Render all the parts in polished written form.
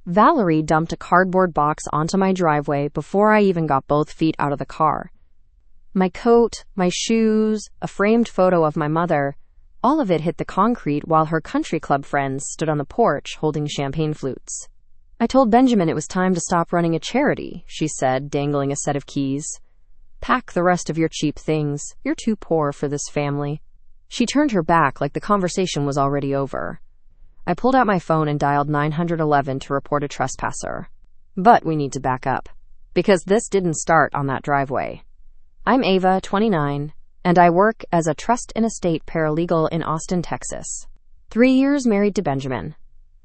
Valerie dumped a cardboard box onto my driveway before I even got both feet out of the car. My coat, my shoes, a framed photo of my mother, all of it hit the concrete while her country club friends stood on the porch holding champagne flutes. I told Benjamin it was time to stop running a charity, she said, dangling a set of keys. Pack the rest of your cheap things. You're too poor for this family. She turned her back like the conversation was already over. I pulled out my phone and dialed 911 to report a trespasser. But we need to back up, because this didn't start on that driveway. I'm Ava, 29, and I work as a trust and estate paralegal in Austin, Texas. 3 years married to Benjamin.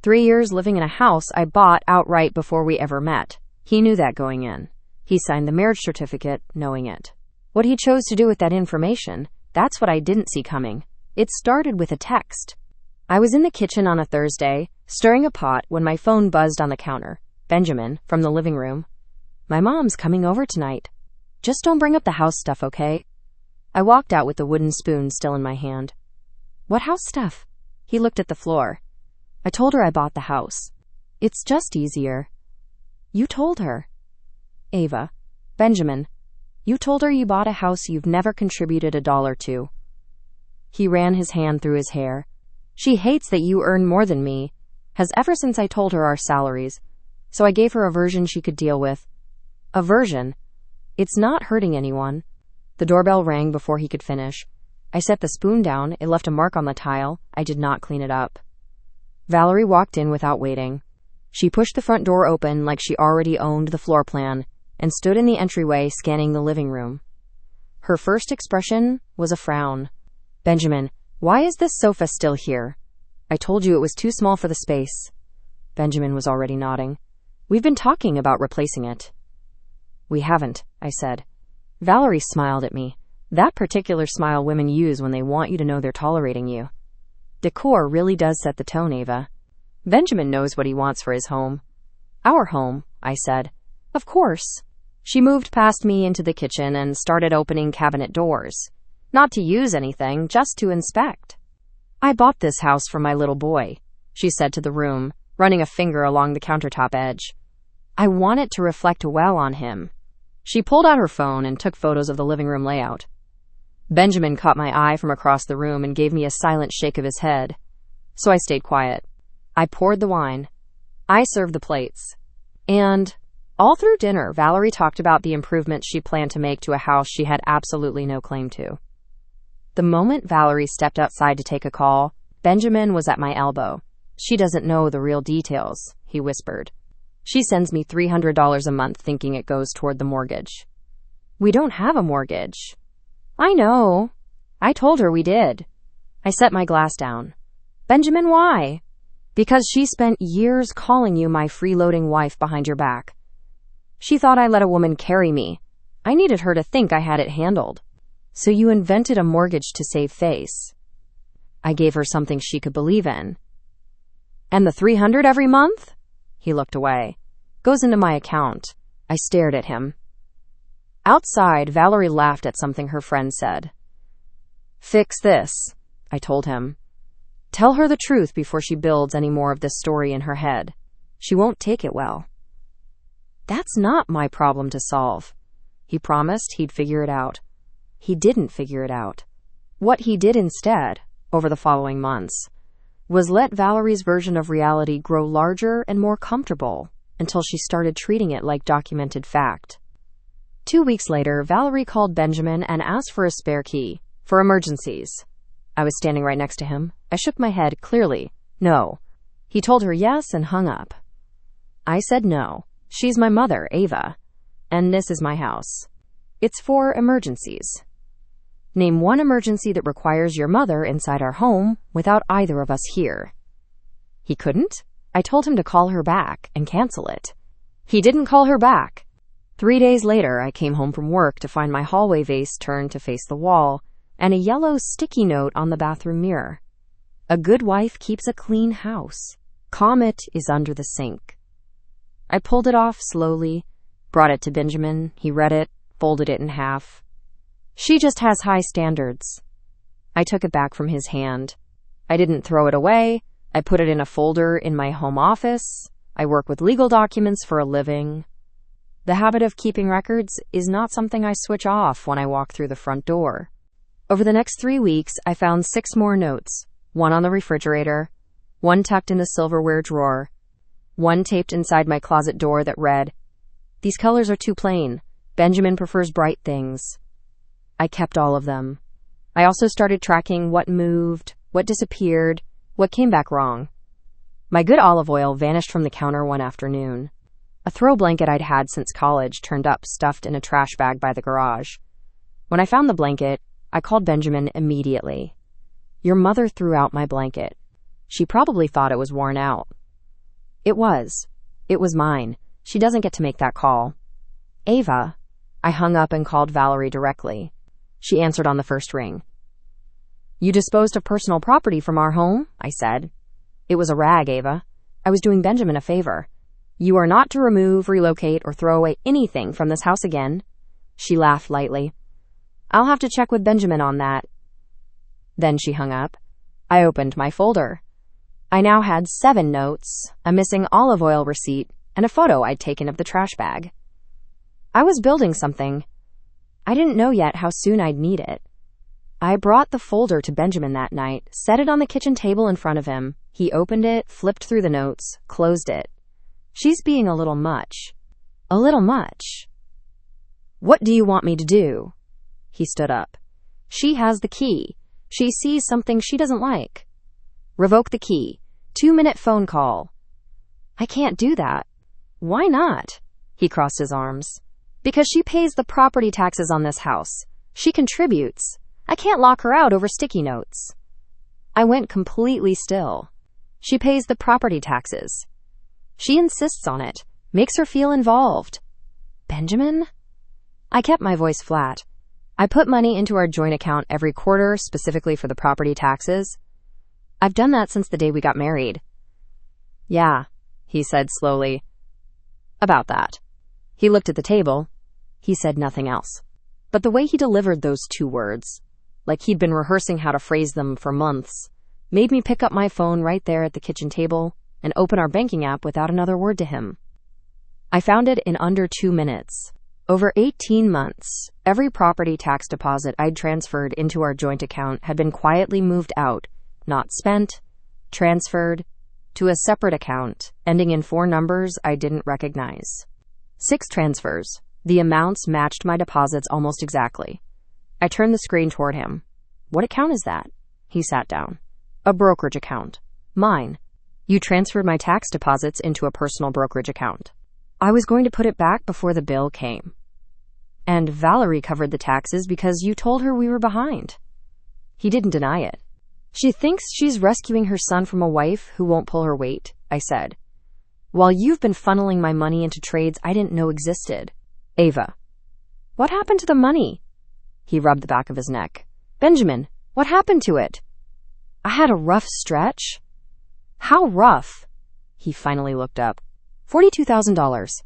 3 years living in a house I bought outright before we ever met. He knew that going in. He signed the marriage certificate, knowing it. What he chose to do with that information, that's what I didn't see coming. It started with a text. I was in the kitchen on a Thursday, stirring a pot, when my phone buzzed on the counter. Benjamin, from the living room. My mom's coming over tonight. Just don't bring up the house stuff, okay? I walked out with the wooden spoon still in my hand. What house stuff? He looked at the floor. I told her I bought the house. It's just easier. You told her. Ava. Benjamin. You told her you bought a house you've never contributed $1 to. He ran his hand through his hair. She hates that you earn more than me, has ever since I told her our salaries, so I gave her a version she could deal with. A version? It's not hurting anyone. The doorbell rang before he could finish. I set the spoon down. It left a mark on the tile. I did not clean it up. Valerie walked in without waiting. She pushed the front door open like she already owned the floor plan and stood in the entryway scanning the living room. Her first expression was a frown. Benjamin, why is this sofa still here? I told you it was too small for the space. Benjamin was already nodding. We've been talking about replacing it. We haven't, I said. Valerie smiled at me. That particular smile women use when they want you to know they're tolerating you. Decor really does set the tone, Ava. Benjamin knows what he wants for his home. Our home, I said. Of course. She moved past me into the kitchen and started opening cabinet doors. Not to use anything, just to inspect. I bought this house for my little boy, she said to the room, running a finger along the countertop edge. I want it to reflect well on him. She pulled out her phone and took photos of the living room layout. Benjamin caught my eye from across the room and gave me a silent shake of his head. So I stayed quiet. I poured the wine. I served the plates. And all through dinner, Valerie talked about the improvements she planned to make to a house she had absolutely no claim to. The moment Valerie stepped outside to take a call, Benjamin was at my elbow. She doesn't know the real details, he whispered. She sends me $300 a month thinking it goes toward the mortgage. We don't have a mortgage. I know. I told her we did. I set my glass down. Benjamin, why? Because she spent years calling you my freeloading wife behind your back. She thought I let a woman carry me. I needed her to think I had it handled. So you invented a mortgage to save face. I gave her something she could believe in. And the $300 every month? He looked away. Goes into my account. I stared at him. Outside, Valerie laughed at something her friend said. Fix this, I told him. Tell her the truth before she builds any more of this story in her head. She won't take it well. That's not my problem to solve. He promised he'd figure it out. He didn't figure it out. What he did instead, over the following months, was let Valerie's version of reality grow larger and more comfortable until she started treating it like documented fact. 2 weeks later, Valerie called Benjamin and asked for a spare key, for emergencies. I was standing right next to him. I shook my head clearly. No. He told her yes and hung up. I said no. She's my mother, Ava, and this is my house. It's for emergencies. Name one emergency that requires your mother inside our home without either of us here. He couldn't? I told him to call her back and cancel it. He didn't call her back. 3 days later, I came home from work to find my hallway vase turned to face the wall and a yellow sticky note on the bathroom mirror. A good wife keeps a clean house. Comet is under the sink. I pulled it off slowly, brought it to Benjamin. He read it, folded it in half. She just has high standards. I took it back from his hand. I didn't throw it away. I put it in a folder in my home office. I work with legal documents for a living. The habit of keeping records is not something I switch off when I walk through the front door. Over the next 3 weeks, I found 6 more notes. 1 on the refrigerator, 1 tucked in the silverware drawer, 1 taped inside my closet door that read, "These colors are too plain. Benjamin prefers bright things." I kept all of them. I also started tracking what moved, what disappeared, what came back wrong. My good olive oil vanished from the counter one afternoon. A throw blanket I'd had since college turned up stuffed in a trash bag by the garage. When I found the blanket, I called Benjamin immediately. "Your mother threw out my blanket. She probably thought it was worn out." It was. It was mine. She doesn't get to make that call. "Ava." I hung up and called Valerie directly. She answered on the first ring. "You disposed of personal property from our home?" I said. "It was a rag, Ava. I was doing Benjamin a favor. You are not to remove, relocate, or throw away anything from this house again." She laughed lightly. "I'll have to check with Benjamin on that." Then she hung up. I opened my folder. I now had 7 notes, a missing olive oil receipt, and a photo I'd taken of the trash bag. I was building something. I didn't know yet how soon I'd need it. I brought the folder to Benjamin that night, set it on the kitchen table in front of him. He opened it, flipped through the notes, closed it. "She's being a little much." "A little much?" "What do you want me to do?" He stood up. "She has the key. She sees something she doesn't like." "Revoke the key. 2-minute phone call." "I can't do that." "Why not?" He crossed his arms. "Because she pays the property taxes on this house. She contributes. I can't lock her out over sticky notes." I went completely still. "She pays the property taxes. She insists on it. Makes her feel involved." "Benjamin?" I kept my voice flat. "I put money into our joint account every quarter specifically for the property taxes. I've done that since the day we got married." "Yeah," he said slowly. "About that." He looked at the table. He said nothing else. But the way he delivered those 2 words, like he'd been rehearsing how to phrase them for months, made me pick up my phone right there at the kitchen table and open our banking app without another word to him. I found it in under 2 minutes. Over 18 months, every property tax deposit I'd transferred into our joint account had been quietly moved out, not spent, transferred, to a separate account, ending in 4 numbers I didn't recognize. 6 transfers. The amounts matched my deposits almost exactly. I turned the screen toward him. "What account is that?" He sat down. "A brokerage account. Mine. You transferred my tax deposits into a personal brokerage account. I was going to put it back before the bill came. And Valerie covered the taxes because you told her we were behind." He didn't deny it. "She thinks she's rescuing her son from a wife who won't pull her weight," I said. "While you've been funneling my money into trades I didn't know existed." "Ava." "What happened to the money?" He rubbed the back of his neck. "Benjamin, what happened to it?" "I had a rough stretch." "How rough?" He finally looked up. $42,000.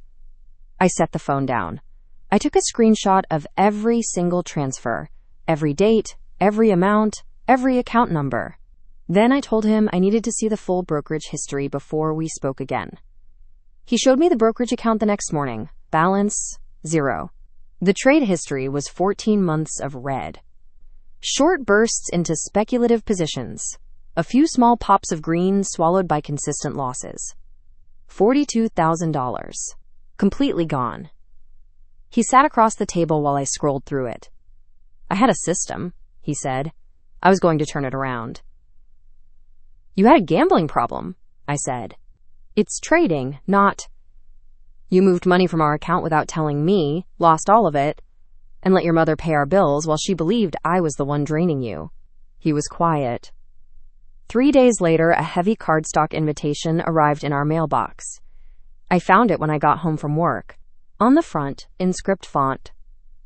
I set the phone down. I took a screenshot of every single transfer, every date, every amount, every account number. Then I told him I needed to see the full brokerage history before we spoke again. He showed me the brokerage account the next morning. Balance, 0. The trade history was 14 months of red. Short bursts into speculative positions. A few small pops of green swallowed by consistent losses. $42,000. Completely gone. He sat across the table while I scrolled through it. "I had a system," he said. "I was going to turn it around." "You had a gambling problem," I said. "It's trading, not..." "You moved money from our account without telling me, lost all of it, and let your mother pay our bills while she believed I was the one draining you." He was quiet. 3 days later, a heavy cardstock invitation arrived in our mailbox. I found it when I got home from work. On the front, in script font,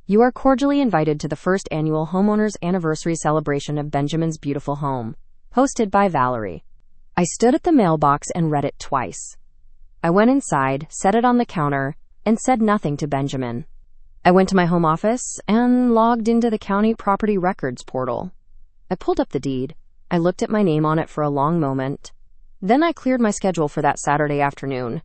"You are cordially invited to the first annual Homeowner's Anniversary Celebration of Benjamin's Beautiful Home, hosted by Valerie." I stood at the mailbox and read it twice. I went inside, set it on the counter, and said nothing to Benjamin. I went to my home office and logged into the county property records portal. I pulled up the deed. I looked at my name on it for a long moment. Then I cleared my schedule for that Saturday afternoon,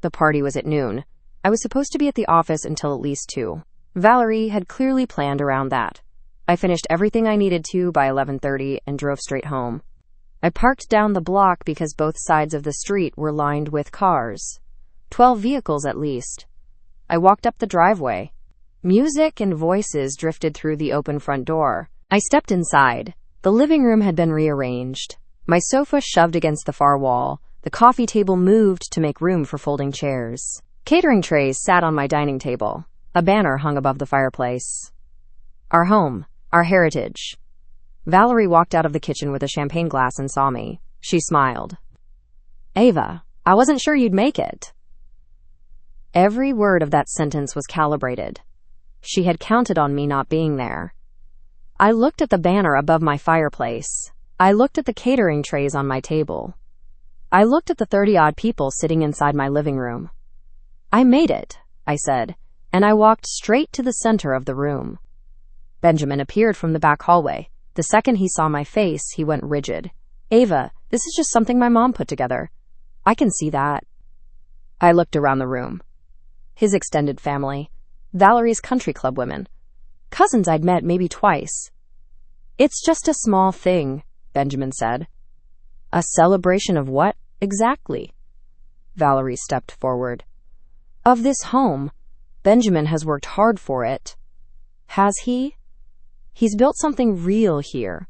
The party was at noon. I was supposed to be at the office until at least 2. Valerie had clearly planned around that. I finished everything I needed to by 11:30 and drove straight home. I parked down the block because both sides of the street were lined with cars. 12 vehicles at least. I walked up the driveway. Music and voices drifted through the open front door. I stepped inside. The living room had been rearranged. My sofa shoved against the far wall. The coffee table moved to make room for folding chairs. Catering trays sat on my dining table. A banner hung above the fireplace. Our home, our heritage. Valerie walked out of the kitchen with a champagne glass and saw me. She smiled. Ava, I wasn't sure you'd make it. Every word of that sentence was calibrated. She had counted on me not being there. I looked at the banner above my fireplace. I looked at the catering trays on my table. I looked at the 30-odd people sitting inside my living room. I made it, I said, and I walked straight to the center of the room. Benjamin appeared from the back hallway. The second he saw my face, he went rigid. Ava, this is just something my mom put together. I can see that. I looked around the room. His extended family. Valerie's country club women. Cousins I'd met maybe twice. It's just a small thing, Benjamin said. A celebration of what, exactly? Valerie stepped forward. Of this home. Benjamin has worked hard for it. Has he? He's built something real here.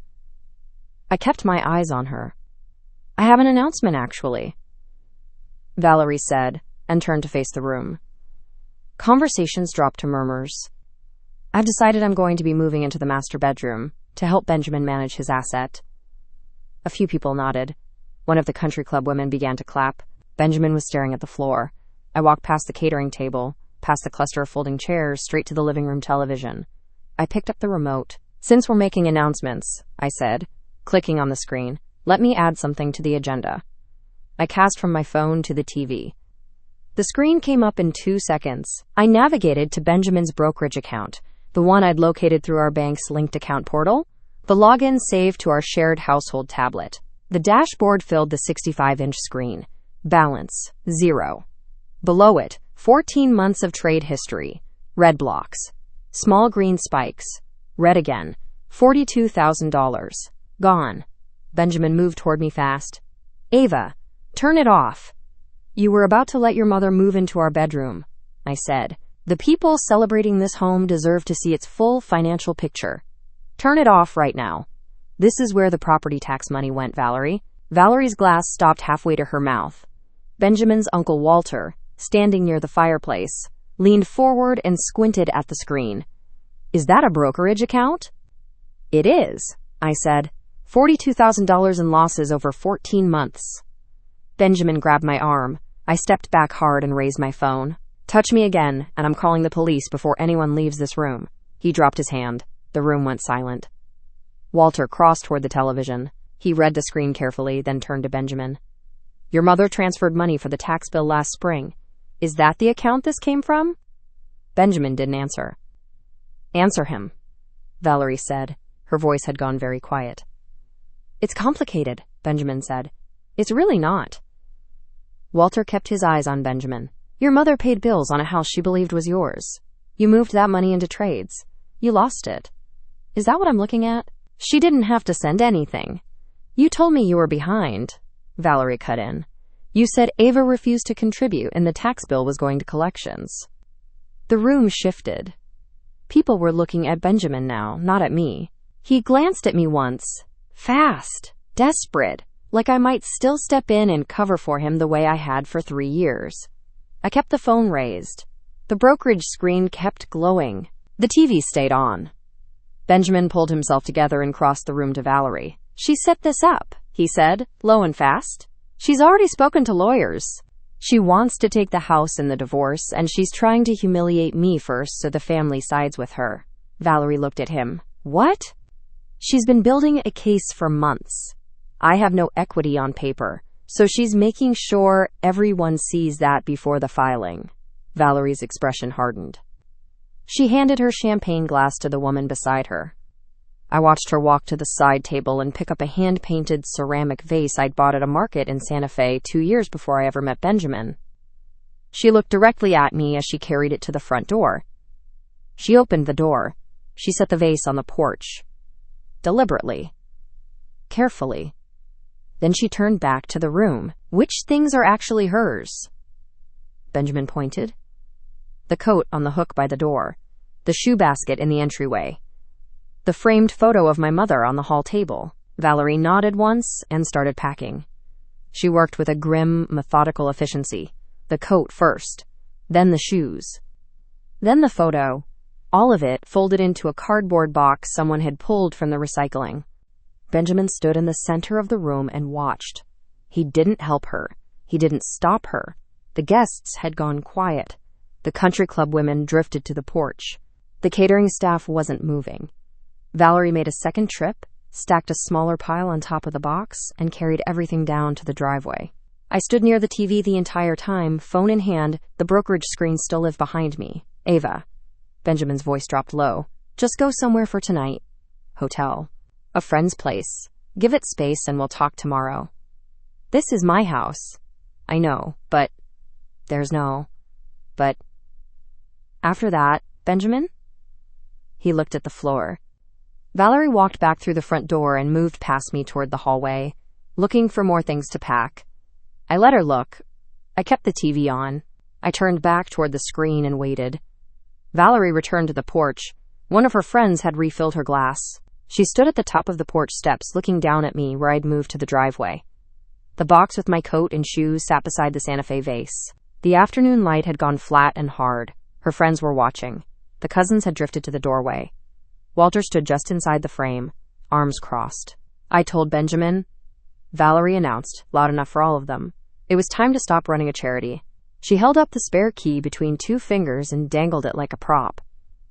I kept my eyes on her. I have an announcement, actually, Valerie said, and turned to face the room. Conversations dropped to murmurs. I've decided I'm going to be moving into the master bedroom to help Benjamin manage his asset. A few people nodded. One of the country club women began to clap. Benjamin was staring at the floor. I walked past the catering table, past the cluster of folding chairs, straight to the living room television. I picked up the remote. Since we're making announcements, I said, clicking on the screen, let me add something to the agenda. I cast from my phone to the TV. The screen came up in 2 seconds. I navigated to Benjamin's brokerage account, the one I'd located through our bank's linked account portal, the login saved to our shared household tablet. The dashboard filled the 65-inch screen. Balance, 0. Below it, 14 months of trade history. Red blocks. Small green spikes. Red again. $42,000. Gone. Benjamin moved toward me fast. Ava, turn it off. You were about to let your mother move into our bedroom, I said. The people celebrating this home deserve to see its full financial picture. Turn it off right now. This is where the property tax money went, Valerie. Valerie's glass stopped halfway to her mouth. Benjamin's Uncle Walter, standing near the fireplace, leaned forward and squinted at the screen. Is that a brokerage account? It is, I said. $42,000 in losses over 14 months. Benjamin grabbed my arm. I stepped back hard and raised my phone. Touch me again, and I'm calling the police before anyone leaves this room. He dropped his hand. The room went silent. Walter crossed toward the television. He read the screen carefully, then turned to Benjamin. Your mother transferred money for the tax bill last spring. Is that the account this came from? Benjamin didn't answer. Answer him, Valerie said. Her voice had gone very quiet. It's complicated, Benjamin said. It's really not. Walter kept his eyes on Benjamin. Your mother paid bills on a house she believed was yours. You moved that money into trades. You lost it. Is that what I'm looking at? She didn't have to send anything. You told me you were behind, Valerie cut in. You said Ava refused to contribute and the tax bill was going to collections. The room shifted. People were looking at Benjamin now, not at me. He glanced at me once. Fast. Desperate. Like I might still step in and cover for him the way I had for 3 years. I kept the phone raised. The brokerage screen kept glowing. The TV stayed on. Benjamin pulled himself together and crossed the room to Valerie. She set this up, he said, low and fast. She's already spoken to lawyers. She wants to take the house in the divorce, and she's trying to humiliate me first so the family sides with her. Valerie looked at him. What? She's been building a case for months. I have no equity on paper, so she's making sure everyone sees that before the filing. Valerie's expression hardened. She handed her champagne glass to the woman beside her. I watched her walk to the side table and pick up a hand-painted ceramic vase I'd bought at a market in Santa Fe 2 years before I ever met Benjamin. She looked directly at me as she carried it to the front door. She opened the door. She set the vase on the porch. Deliberately. Carefully. Then she turned back to the room. Which things are actually hers? Benjamin pointed. The coat on the hook by the door. The shoe basket in the entryway. The framed photo of my mother on the hall table. Valerie nodded once and started packing. She worked with a grim, methodical efficiency. The coat first, then the shoes, then the photo, all of it folded into a cardboard box someone had pulled from the recycling. Benjamin stood in the center of the room and watched. He didn't help her. He didn't stop her. The guests had gone quiet. The country club women drifted to the porch. The catering staff wasn't moving. Valerie made a second trip, stacked a smaller pile on top of the box, and carried everything down to the driveway. I stood near the TV the entire time, phone in hand. The brokerage screen still lived behind me. Ava. Benjamin's voice dropped low. Just go somewhere for tonight. Hotel. A friend's place. Give it space and we'll talk tomorrow. This is my house. I know, but... There's no... But... After that, Benjamin? He looked at the floor. Valerie walked back through the front door and moved past me toward the hallway, looking for more things to pack. I let her look. I kept the TV on. I turned back toward the screen and waited. Valerie returned to the porch. One of her friends had refilled her glass. She stood at the top of the porch steps, looking down at me where I'd moved to the driveway. The box with my coat and shoes sat beside the Santa Fe vase. The afternoon light had gone flat and hard. Her friends were watching. The cousins had drifted to the doorway. Walter stood just inside the frame, arms crossed. I told Benjamin. Valerie announced, loud enough for all of them. It was time to stop running a charity. She held up the spare key between two fingers and dangled it like a prop.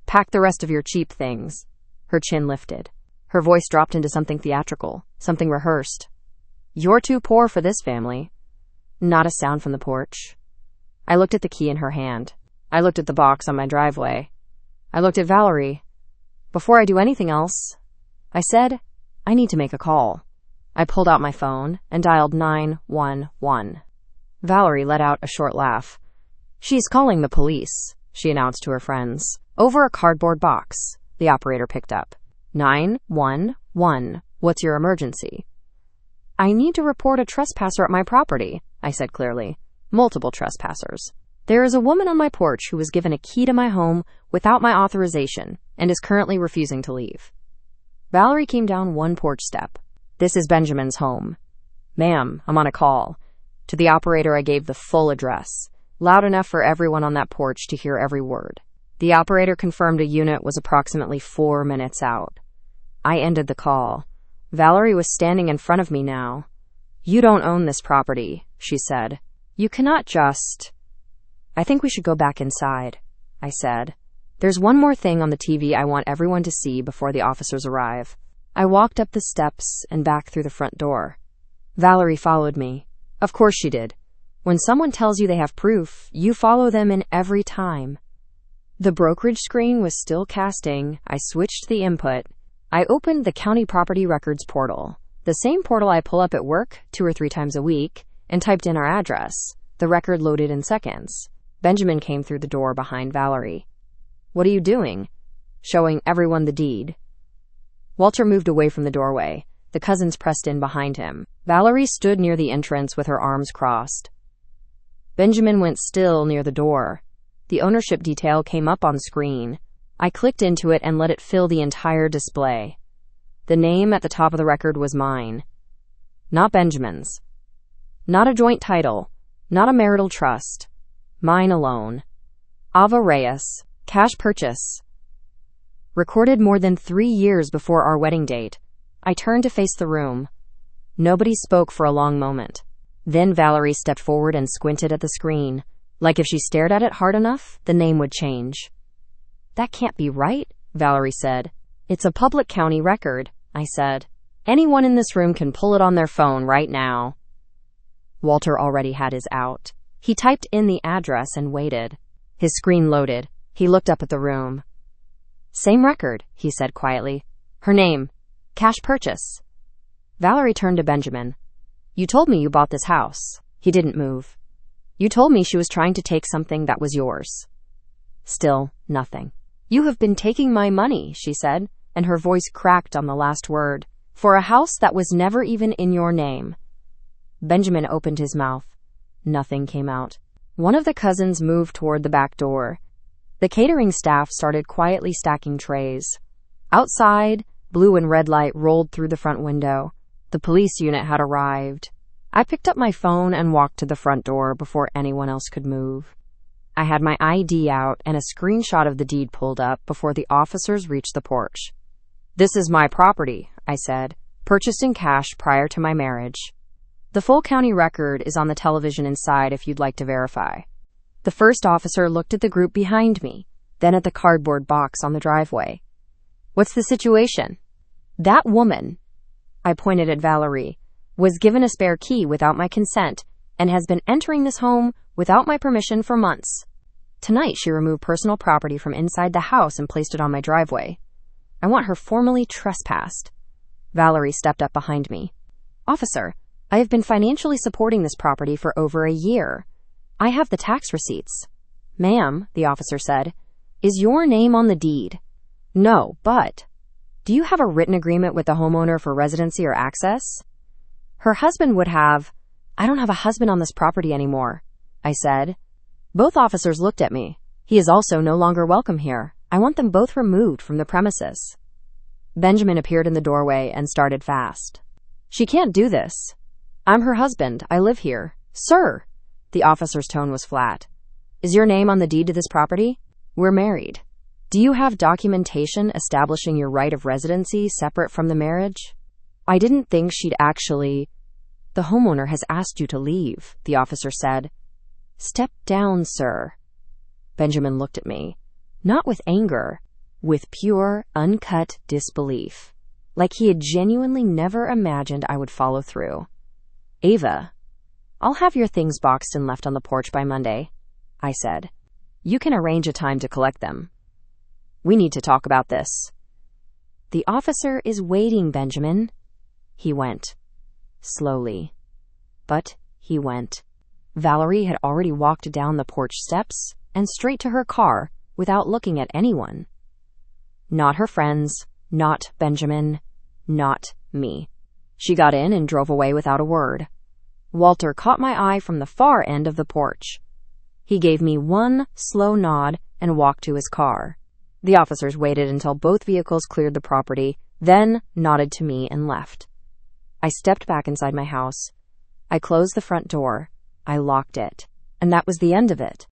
Pack the rest of your cheap things. Her chin lifted. Her voice dropped into something theatrical, something rehearsed. You're too poor for this family. Not a sound from the porch. I looked at the key in her hand. I looked at the box on my driveway. I looked at Valerie. Before I do anything else, I said, I need to make a call. I pulled out my phone and dialed 911. Valerie let out a short laugh. She's calling the police, she announced to her friends. Over a cardboard box, the operator picked up. 911. What's your emergency? I need to report a trespasser at my property, I said clearly. Multiple trespassers. There is a woman on my porch who was given a key to my home without my authorization and is currently refusing to leave. Valerie came down one porch step. This is Benjamin's home. Ma'am, I'm on a call. To the operator, I gave the full address, loud enough for everyone on that porch to hear every word. The operator confirmed a unit was approximately 4 minutes out. I ended the call. Valerie was standing in front of me now. You don't own this property, she said. You cannot just... I think we should go back inside, I said. There's one more thing on the TV I want everyone to see before the officers arrive. I walked up the steps and back through the front door. Valerie followed me. Of course she did. When someone tells you they have proof, you follow them in every time. The brokerage screen was still casting. I switched the input. I opened the county property records portal, the same portal I pull up at work 2 or 3 times a week, and typed in our address. The record loaded in seconds. Benjamin came through the door behind Valerie. What are you doing? Showing everyone the deed. Walter moved away from the doorway. The cousins pressed in behind him. Valerie stood near the entrance with her arms crossed. Benjamin went still near the door. The ownership detail came up on screen. I clicked into it and let it fill the entire display. The name at the top of the record was mine. Not Benjamin's. Not a joint title. Not a marital trust. Mine alone. Ava Reyes. Cash purchase. Recorded more than 3 years before our wedding date. I turned to face the room. Nobody spoke for a long moment. Then Valerie stepped forward and squinted at the screen. Like if she stared at it hard enough, the name would change. That can't be right, Valerie said. It's a public county record, I said. Anyone in this room can pull it on their phone right now. Walter already had his out. He typed in the address and waited. His screen loaded. He looked up at the room. Same record, he said quietly. Her name. Cash purchase. Valerie turned to Benjamin. You told me you bought this house. He didn't move. You told me she was trying to take something that was yours. Still, nothing. You have been taking my money, she said, and her voice cracked on the last word, for a house that was never even in your name. Benjamin opened his mouth. Nothing came out. One of the cousins moved toward the back door. The catering staff started quietly stacking trays. Outside, blue and red light rolled through the front window. The police unit had arrived. I picked up my phone and walked to the front door before anyone else could move. I had my ID out and a screenshot of the deed pulled up before the officers reached the porch. This is my property, I said, purchased in cash prior to my marriage. The full county record is on the television inside if you'd like to verify. The first officer looked at the group behind me, then at the cardboard box on the driveway. What's the situation? That woman, I pointed at Valerie, was given a spare key without my consent and has been entering this home without my permission for months. Tonight, she removed personal property from inside the house and placed it on my driveway. I want her formally trespassed. Valerie stepped up behind me. Officer, I have been financially supporting this property for over a year. I have the tax receipts. Ma'am, the officer said, is your name on the deed? No, but do you have a written agreement with the homeowner for residency or access? Her husband would have. I don't have a husband on this property anymore, I said. Both officers looked at me. He is also no longer welcome here. I want them both removed from the premises. Benjamin appeared in the doorway and started fast. She can't do this. I'm her husband. I live here. Sir! The officer's tone was flat. Is your name on the deed to this property? We're married. Do you have documentation establishing your right of residency separate from the marriage? I didn't think she'd actually. The homeowner has asked you to leave, the officer said. Step down, sir. Benjamin looked at me, not with anger, with pure, uncut disbelief, like he had genuinely never imagined I would follow through. Ava, I'll have your things boxed and left on the porch by Monday, I said. You can arrange a time to collect them. We need to talk about this. The officer is waiting, Benjamin. He went. Slowly. But he went. Valerie had already walked down the porch steps and straight to her car without looking at anyone. Not her friends, not Benjamin, not me. She got in and drove away without a word. Walter caught my eye from the far end of the porch. He gave me one slow nod and walked to his car. The officers waited until both vehicles cleared the property, then nodded to me and left. I stepped back inside my house. I closed the front door. I locked it. And that was the end of it.